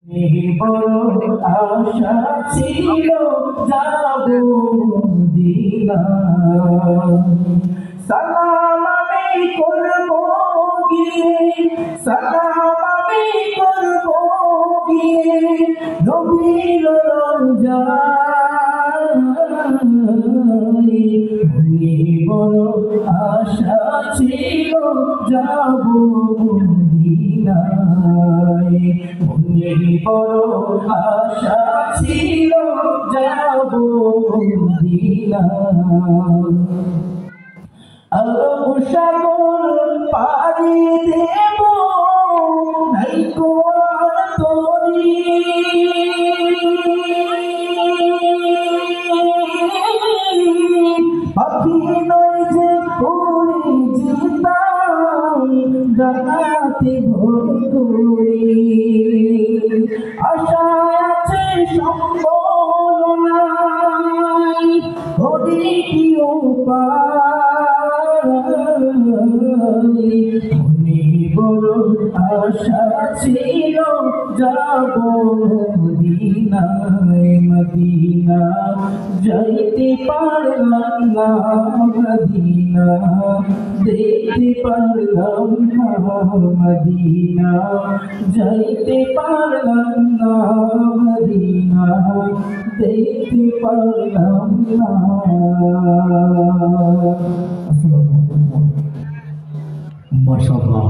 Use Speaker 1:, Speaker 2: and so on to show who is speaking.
Speaker 1: বড় আশা ছিল যাব মদিনা সালাম আমি করব গিয়ে সালাম আমি করব গিয়ে নবীর রওজায় বড় আশা ছিল যাব মদিনায় বড় আশা ছিল যাব মদিনায় আরব সাগর পাড়ি দেব নাই কোন তরি পাখি নয় যে উড়ে যেতাম ডানাতে ভর করি আশা আছে সম্বল নাই হরি কি বড় আশা ছিল যাব মদিনায় মদিনা যাইতে পারলাম না মদিনা দেখতে পারলাম না মদিনা যাইতে পারলাম না মদিনা দেখতে পারলাম না। আসসালামু আলাইকুম। মাশাআল্লাহ।